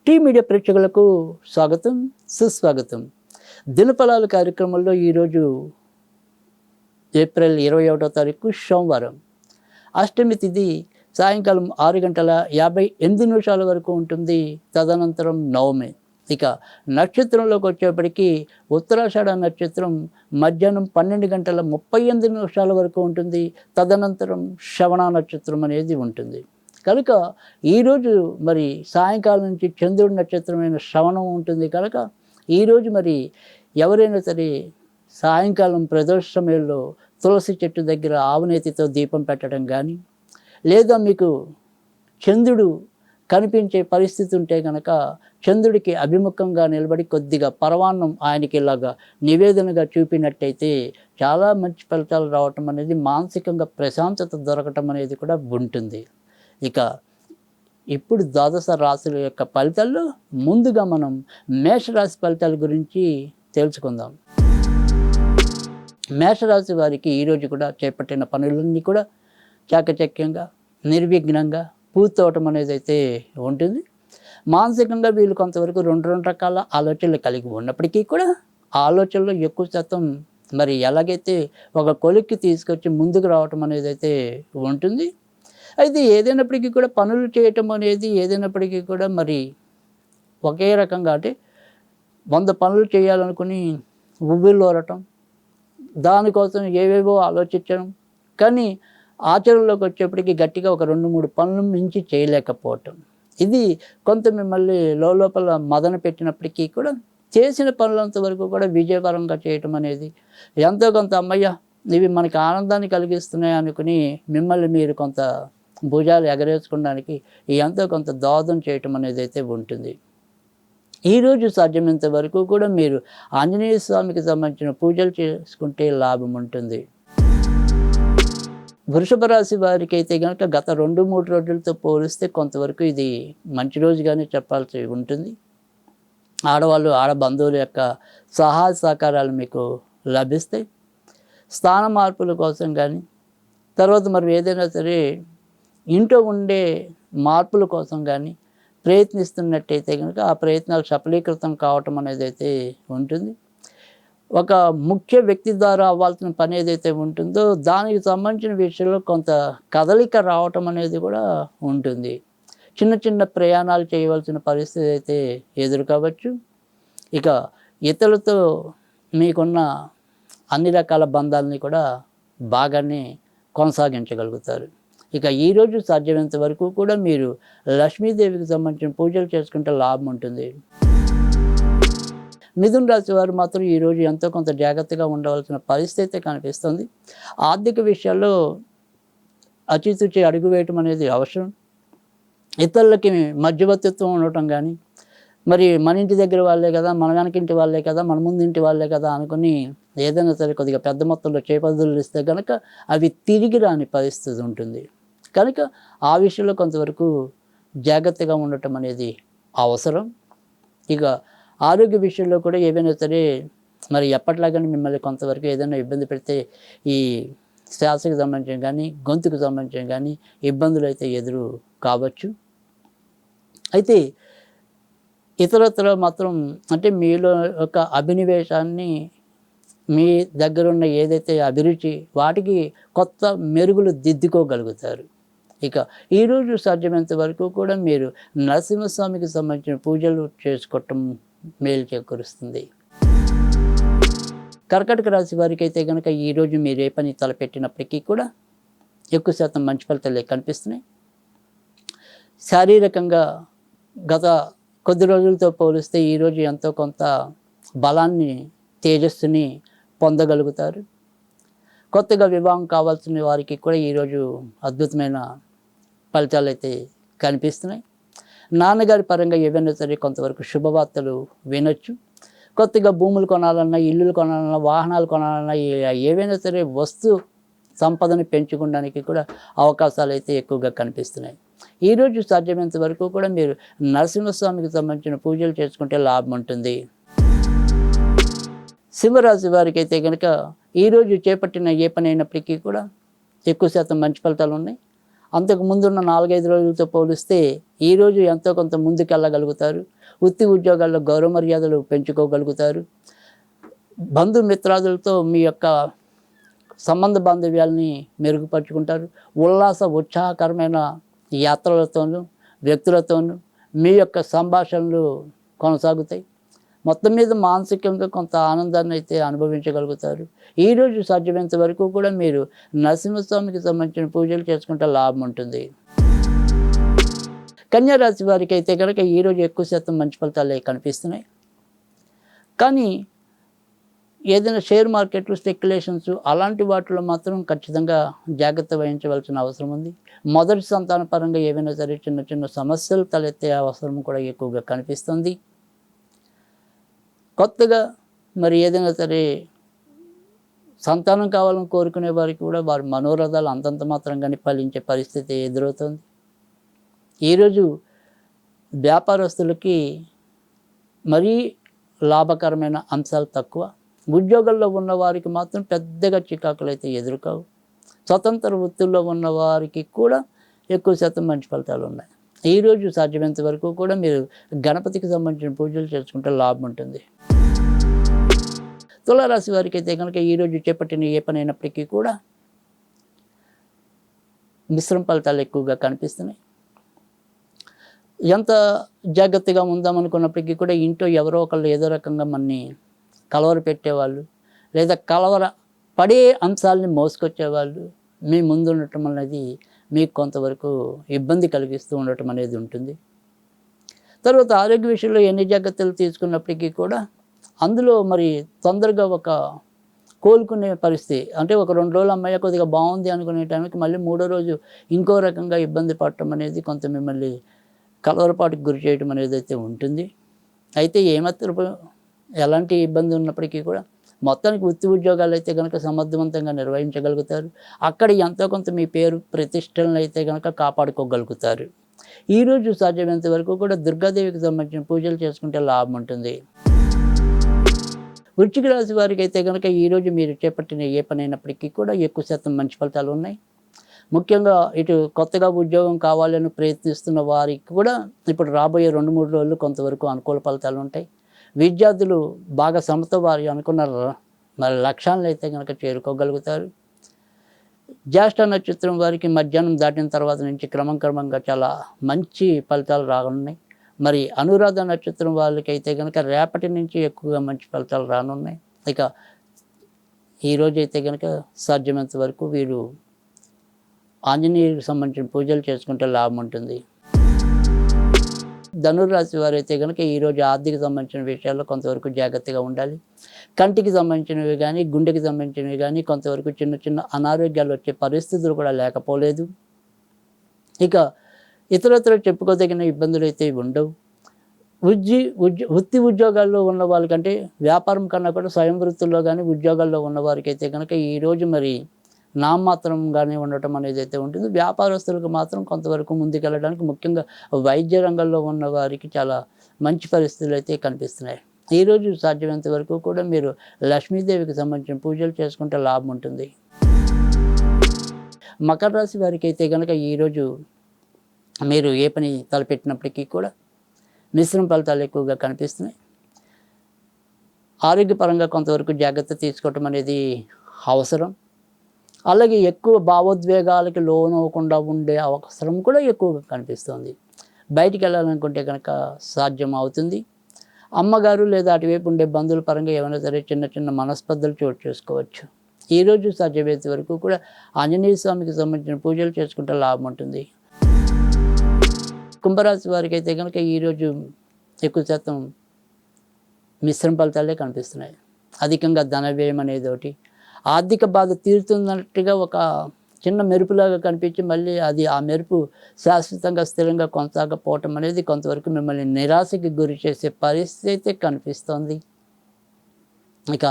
Tea media ప్రేక్షకులకు స్వాగతం, సుస్వాగతం. దినఫలాలు కార్యక్రమంలో ఈరోజు ఏప్రిల్ 21వ తారీఖు సోమవారం. అష్టమి తిథి సాయంకాలం 6:58 వరకు ఉంటుంది. తదనంతరం నవమి. ఇక నక్షత్రంలోకి వచ్చేప్పటికీ ఉత్తరాషాఢ నక్షత్రం మధ్యాహ్నం 12:38 వరకు ఉంటుంది. తదనంతరం శ్రవణ నక్షత్రం అనేది ఉంటుంది. కనుక ఈరోజు మరి సాయంకాలం నుంచి చంద్రుడి నక్షత్రమైన శ్రవణం ఉంటుంది. కనుక ఈరోజు మరి ఎవరైనా సరే సాయంకాలం ప్రదోష సమయంలో తులసి చెట్టు దగ్గర ఆవునేతితో దీపం పెట్టడం కానీ, లేదా మీకు చంద్రుడు కనిపించే పరిస్థితి ఉంటే కనుక చంద్రుడికి అభిముఖంగా నిలబడి కొద్దిగా పరవాన్నం ఆయనకి ఇలాగా నివేదనగా చూపినట్టయితే చాలా మంచి ఫలితాలు రావటం అనేది, మానసికంగా ప్రశాంతత దొరకటం అనేది కూడా ఉంటుంది. ఇక ఇప్పుడు ద్వాదశ రాశుల యొక్క ఫలితాల్లో ముందుగా మనం మేషరాశి ఫలితాల గురించి తెలుసుకుందాం. మేషరాశి వారికి ఈరోజు కూడా చేపట్టిన పనులన్నీ కూడా చాకచక్యంగా నిర్విఘ్నంగా పూర్తవటం అనేది అయితే ఉంటుంది. మానసికంగా వీళ్ళు కొంతవరకు రెండు రకాల ఆలోచనలు కలిగి ఉన్నప్పటికీ కూడా ఆ ఆలోచనలో ఎక్కువ శాతం మరి ఎలాగైతే ఒక కొలిక్కి తీసుకొచ్చి ముందుకు రావటం అనేది అయితే ఉంటుంది. అయితే ఏదైనప్పటికీ కూడా పనులు చేయటం అనేది ఏదైనప్పటికీ కూడా మరి ఒకే రకంగా, అంటే 100 పనులు చేయాలనుకుని ఉవ్విళ్ళూరటం, దానికోసం ఏవేవో ఆలోచించడం, కానీ ఆచరణలోకి వచ్చేప్పటికి గట్టిగా ఒక 2-3 పనులు మించి చేయలేకపోవటం, ఇది కొంత మిమ్మల్ని లోపల మదన పెట్టినప్పటికీ కూడా చేసిన పనులంత వరకు కూడా విజయపరంగా చేయటం అనేది ఎంతో కొంత అమ్మయ్య ఇవి మనకి ఆనందాన్ని కలిగిస్తున్నాయి అనుకుని మిమ్మల్ని మీరు కొంత భుజాలు ఎగరేసుకోవడానికి ఎంతో కొంత దోహదం చేయటం అనేది అయితే ఉంటుంది. ఈరోజు సాధ్యమైనంత వరకు కూడా మీరు ఆంజనేయ స్వామికి సంబంధించిన పూజలు చేసుకుంటే లాభం ఉంటుంది. వృషభ రాశి వారికి అయితే కనుక గత 2-3 రోజులతో పోలిస్తే కొంతవరకు ఇది మంచి రోజుగానే చెప్పాల్సి ఉంటుంది. ఆడ బంధువుల యొక్క సహాయ సహకారాలు మీకు లభిస్తాయి. స్థాన మార్పుల కోసం కానీ, తర్వాత మరి ఏదైనా సరే ఇంట్లో ఉండే మార్పుల కోసం కానీ ప్రయత్నిస్తున్నట్టయితే కనుక ఆ ప్రయత్నాలు సఫలీకృతం కావటం అనేది అయితే ఉంటుంది. ఒక ముఖ్య వ్యక్తి ద్వారా అవ్వాల్సిన పని ఏదైతే ఉంటుందో దానికి సంబంధించిన విషయంలో కొంత కదలిక రావటం అనేది కూడా ఉంటుంది. చిన్న చిన్న ప్రయాణాలు చేయవలసిన పరిస్థితి అయితే ఎదురు కావచ్చు. ఇక ఇతరులతో మీకున్న అన్ని రకాల బంధాలని కూడా బాగానే కొనసాగించగలుగుతారు. ఇక ఈరోజు సాధ్యమైనంత వరకు కూడా మీరు లక్ష్మీదేవికి సంబంధించిన పూజలు చేసుకుంటే లాభం ఉంటుంది. మిథున రాశి వారు మాత్రం ఈరోజు ఎంతో కొంత జాగ్రత్తగా ఉండవలసిన పరిస్థితి కనిపిస్తుంది. ఆర్థిక విషయాల్లో అచితుచి అడుగు వేయటం అనేది అవసరం. ఇతరులకి మధ్యవర్తిత్వం ఉండటం కానీ, మరి మన ఇంటి దగ్గర వాళ్ళే కదా, మన వెనకింటి వాళ్ళే కదా, మన ముందు ఇంటి వాళ్ళే కదా అనుకుని ఏదైనా సరే కొద్దిగా పెద్ద మొత్తంలో చేపదులు ఇస్తే కనుక అవి తిరిగి రాని పరిస్థితి ఉంటుంది. కనుక ఆ విషయంలో కొంతవరకు జాగ్రత్తగా ఉండటం అనేది అవసరం. ఇక ఆరోగ్య విషయంలో కూడా ఏవైనా సరే మరి ఎప్పట్లాగానే మిమ్మల్ని కొంతవరకు ఏదైనా ఇబ్బంది పెడితే ఈ శ్వాసకు సంబంధించిన కానీ, గొంతుకు సంబంధించిన కానీ ఇబ్బందులు అయితే ఎదురు కావచ్చు. అయితే ఇతరత్ర మాత్రం అంటే మీలో ఒక అభినివేశాన్ని, మీ దగ్గరున్న ఏదైతే అభిరుచి వాటికి కొత్త మెరుగులు దిద్దుకోగలుగుతారు. ఇక ఈరోజు సాధ్యమైనంత వరకు కూడా మీరు నరసింహస్వామికి సంబంధించిన పూజలు చేసుకోవటం మేలు చేకూరుస్తుంది. కర్కాటక రాశి వారికి అయితే కనుక ఈరోజు మీరు ఏ పని తలపెట్టినప్పటికీ కూడా ఎక్కువ శాతం మంచి ఫలితాలే కనిపిస్తున్నాయి. శారీరకంగా గత కొద్ది రోజులతో పోలిస్తే ఈరోజు ఎంతో కొంత బలాన్ని, తేజస్సుని పొందగలుగుతారు. కొత్తగా వివాహం కావాల్సిన వారికి కూడా ఈరోజు అద్భుతమైన ఫలితాలు అయితే కనిపిస్తున్నాయి. నాన్నగారి పరంగా ఏవైనా సరే కొంతవరకు శుభవార్తలు వినొచ్చు. కొత్తగా భూములు కొనాలన్నా, ఇల్లులు కొనాలన్నా, వాహనాలు కొనాలన్నా, ఏవైనా సరే వస్తు సంపదని పెంచుకోవడానికి కూడా అవకాశాలు అయితే ఎక్కువగా కనిపిస్తున్నాయి. ఈరోజు సాధ్యమైనంత వరకు కూడా మీరు నరసింహస్వామికి సంబంధించిన పూజలు చేసుకుంటే లాభం ఉంటుంది. సింహరాశి వారికి అయితే కనుక ఈరోజు చేపట్టిన ఏ పని అయినప్పటికీ కూడా ఎక్కువ శాతం మంచి ఫలితాలు ఉన్నాయి. అంతకు ముందున్న 4-5 రోజులతో పోలిస్తే ఈరోజు ఎంతో కొంత ముందుకెళ్ళగలుగుతారు. వృత్తి ఉద్యోగాల్లో గౌరవ మర్యాదలు పెంచుకోగలుగుతారు. బంధుమిత్రాదులతో మీ యొక్క సంబంధ బాంధవ్యాలని మెరుగుపరుచుకుంటారు. ఉత్సాహకరమైన యాత్రలతోనూ వ్యక్తులతోనూ మీ యొక్క సంభాషణలు కొనసాగుతాయి. మొత్తం మీద మానసికంగా కొంత ఆనందాన్ని అయితే అనుభవించగలుగుతారు. ఈరోజు సాధ్యమైనంత వరకు కూడా మీరు నరసింహస్వామికి సంబంధించిన పూజలు చేసుకుంటే లాభం ఉంటుంది. కన్యా రాశి వారికి అయితే కనుక ఈరోజు ఎక్కువ శాతం మంచి ఫలితాలే కనిపిస్తున్నాయి. కానీ ఏదైనా షేర్ మార్కెట్లు, స్పెక్యులేషన్స్ అలాంటి వాటిలో మాత్రం ఖచ్చితంగా జాగ్రత్త వహించవలసిన అవసరం ఉంది. మొదటి సంతాన పరంగా ఏవైనా సరే చిన్న చిన్న సమస్యలు తలెత్తే అవసరం కూడా ఎక్కువగా కనిపిస్తుంది. కొత్తగా మరి ఏదైనా సరే సంతానం కావాలని కోరుకునే వారికి కూడా వారి మనోరథాలు అంతంత మాత్రంగానే ఫలించే పరిస్థితి ఎదురవుతుంది. ఈరోజు వ్యాపారస్తులకి మరీ లాభకరమైన అంశాలు తక్కువ. ఉద్యోగాల్లో ఉన్న వారికి మాత్రం పెద్దగా చికాకులు అయితే ఎదురుకావు. స్వతంత్ర వృత్తుల్లో ఉన్న వారికి కూడా ఎక్కువ శాతం మంచి ఫలితాలు ఉన్నాయి. ఈరోజు సాధ్యమైనంత వరకు కూడా మీరు గణపతికి సంబంధించిన పూజలు చేసుకుంటే లాభం ఉంటుంది. తులారాశి వారికి అయితే కనుక ఈరోజు చేపట్టిన ఏ పని అయినప్పటికీ కూడా మిశ్రమ ఫలితాలు ఎక్కువగా కనిపిస్తున్నాయి. ఎంత జాగ్రత్తగా ఉందామనుకున్నప్పటికీ కూడా ఇంట్లో ఎవరో ఒకళ్ళు ఏదో రకంగా మనని కలవర పెట్టేవాళ్ళు లేదా కలవర పడే అంశాలని మోసుకొచ్చేవాళ్ళు మీ ముందు ఉండటం అనేది మీకు కొంతవరకు ఇబ్బంది కలిగిస్తూ ఉండటం అనేది ఉంటుంది. తర్వాత ఆరోగ్య విషయంలో ఎన్ని జాగ్రత్తలు తీసుకున్నప్పటికీ కూడా అందులో మరి తొందరగా ఒక కోలుకునే పరిస్థితి, అంటే ఒక 2 రోజులు అమ్మాయి కొద్దిగా బాగుంది అనుకునే టైంకి మళ్ళీ 3వ రోజు ఇంకో రకంగా ఇబ్బంది పడటం అనేది కొంత మిమ్మల్ని కలవరపాటుకు గురి చేయడం అనేది అయితే ఉంటుంది. అయితే ఏమాత్రం ఎలాంటి ఇబ్బంది ఉన్నప్పటికీ కూడా మొత్తానికి వృత్తి ఉద్యోగాలు అయితే కనుక సమర్థవంతంగా నిర్వహించగలుగుతారు. అక్కడ ఎంతో కొంత మీ పేరు ప్రతిష్టలను అయితే కనుక కాపాడుకోగలుగుతారు. ఈరోజు సాధ్యమైనంత వరకు కూడా దుర్గాదేవికి సంబంధించిన పూజలు చేసుకుంటే లాభం ఉంటుంది. వృశ్చిక రాశి వారికి అయితే కనుక ఈరోజు మీరు చేపట్టిన ఏ పని అయినప్పటికీ కూడా ఎక్కువ శాతం మంచి ఫలితాలు ఉన్నాయి. ముఖ్యంగా ఇటు కొత్తగా ఉద్యోగం కావాలని ప్రయత్నిస్తున్న వారికి కూడా ఇప్పుడు రాబోయే 2-3 రోజులు కొంతవరకు అనుకూల ఫలితాలు ఉంటాయి. విద్యార్థులు బాగా శ్రమతో వారి అనుకున్న మరి లక్ష్యాలను అయితే కనుక చేరుకోగలుగుతారు. జ్యేష్ఠ నక్షత్రం వారికి మధ్యాహ్నం దాటిన తర్వాత నుంచి క్రమంగా చాలా మంచి ఫలితాలు రానున్నాయి. మరి అనురాధ నక్షత్రం వాళ్ళకైతే కనుక రేపటి నుంచి ఎక్కువగా మంచి ఫలితాలు రానున్నాయి. ఇక ఈరోజైతే కనుక సాధ్యమైనంత వరకు వీరు ఆంజనేయుడికి సంబంధించిన పూజలు చేసుకుంటే లాభం ఉంటుంది. ధనుర్రాశి వారైతే కనుక ఈరోజు ఆర్థిక సంబంధించిన విషయాల్లో కొంతవరకు జాగ్రత్తగా ఉండాలి. కంటికి సంబంధించినవి కానీ గుండెకి సంబంధించినవి కానీ కొంతవరకు చిన్న అనారోగ్యాలు వచ్చే పరిస్థితులు కూడా లేకపోలేదు. ఇక ఇతరత్ర చెప్పుకోదగిన ఇబ్బందులు అయితే ఉండవు. వృత్తి ఉద్యోగాల్లో ఉన్న వాళ్ళకంటే వ్యాపారం కన్నా కూడా స్వయం వృత్తుల్లో కానీ ఉద్యోగాల్లో ఉన్న వారికి అయితే కనుక ఈరోజు మరి నామమాత్రంగానే ఉండటం అనేది అయితే ఉంటుంది. వ్యాపారస్తులకు మాత్రం కొంతవరకు ముందుకెళ్ళడానికి ముఖ్యంగా వైద్య రంగంలో ఉన్న వారికి చాలా మంచి పరిస్థితులు అయితే కనిపిస్తున్నాయి. ఈరోజు సాధ్యమైనంత వరకు కూడా మీరు లక్ష్మీదేవికి సంబంధించిన పూజలు చేసుకుంటే లాభం ఉంటుంది. మకర రాశి వారికి అయితే కనుక ఈరోజు మీరు ఏ పని తలపెట్టినప్పటికీ కూడా మిశ్రమ ఫలితాలు ఎక్కువగా కనిపిస్తున్నాయి. ఆరోగ్యపరంగా కొంతవరకు జాగ్రత్త తీసుకోవటం అనేది అవసరం. అలాగే ఎక్కువ భావోద్వేగాలకి లోనవ్వకుండా ఉండే అవసరం కూడా ఎక్కువగా కనిపిస్తుంది. బయటికి వెళ్ళాలనుకుంటే కనుక సాధ్యం అవుతుంది. అమ్మగారు లేదా అటువైపు ఉండే బంధువుల పరంగా ఏమైనా సరే చిన్న మనస్పర్ధలు చోటు చేసుకోవచ్చు. ఈరోజు సాధ్యమైనంత వరకు కూడా ఆంజనేయ స్వామికి సంబంధించిన పూజలు చేసుకుంటే లాభం ఉంటుంది. కుంభరాశి వారికి అయితే కనుక ఈరోజు ఎక్కువ శాతం మిశ్రమ ఫలితాలే కనిపిస్తున్నాయి. అధికంగా ధన వ్యయం అనేది ఒకటి, ఆర్థిక బాధ తీరుతున్నట్టుగా ఒక చిన్న మెరుపులాగా కనిపించి మళ్ళీ ఆ మెరుపు శాశ్వతంగా స్థిరంగా కొనసాగపోవటం అనేది కొంతవరకు మిమ్మల్ని నిరాశకి గురి చేసే పరిస్థితి అయితే కనిపిస్తోంది. ఇక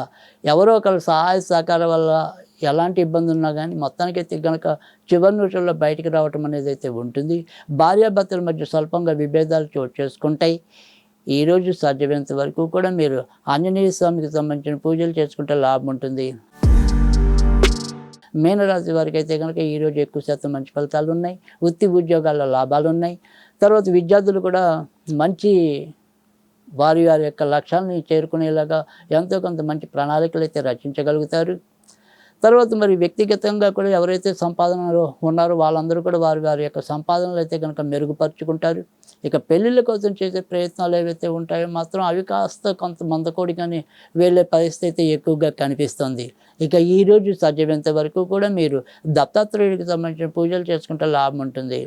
ఎవరో ఒకరు సహాయ సహకారం వల్ల ఎలాంటి ఇబ్బంది ఉన్నా కానీ మొత్తానికైతే కనుక చివరి నిమిషంలో బయటికి రావటం అనేది అయితే ఉంటుంది. భార్యాభర్తల మధ్య స్వల్పంగా విభేదాలు చోటు చేసుకుంటాయి. ఈరోజు సాధ్యమైనంత వరకు కూడా మీరు ఆంజనేయ స్వామికి సంబంధించిన పూజలు చేసుకుంటే లాభం ఉంటుంది. మీనరాశి వారికి అయితే కనుక ఈరోజు ఎక్కువ శాతం మంచి ఫలితాలు ఉన్నాయి. వృత్తి ఉద్యోగాల్లో లాభాలు ఉన్నాయి. తర్వాత విద్యార్థులు కూడా మంచి వారి వారి యొక్క లక్ష్యాలని చేరుకునేలాగా ఎంతో కొంత మంచి ప్రణాళికలు అయితే రచించగలుగుతారు. తర్వాత మరి వ్యక్తిగతంగా కూడా ఎవరైతే సంపాదనలో ఉన్నారో వాళ్ళందరూ కూడా వారి వారి యొక్క సంపాదనలు అయితే కనుక మెరుగుపరుచుకుంటారు. ఇక పెళ్ళిళ్ళ కోసం చేసే ప్రయత్నాలు ఏవైతే ఉంటాయో మాత్రం అవి కాస్త కొంత మందకోడిగానే వెళ్ళే పరిస్థితి ఎక్కువగా కనిపిస్తుంది. ఇక ఈరోజు సాధ్యమైనంత వరకు కూడా మీరు దత్తాత్రేయుడికి సంబంధించిన పూజలు చేసుకుంటే లాభం ఉంటుంది.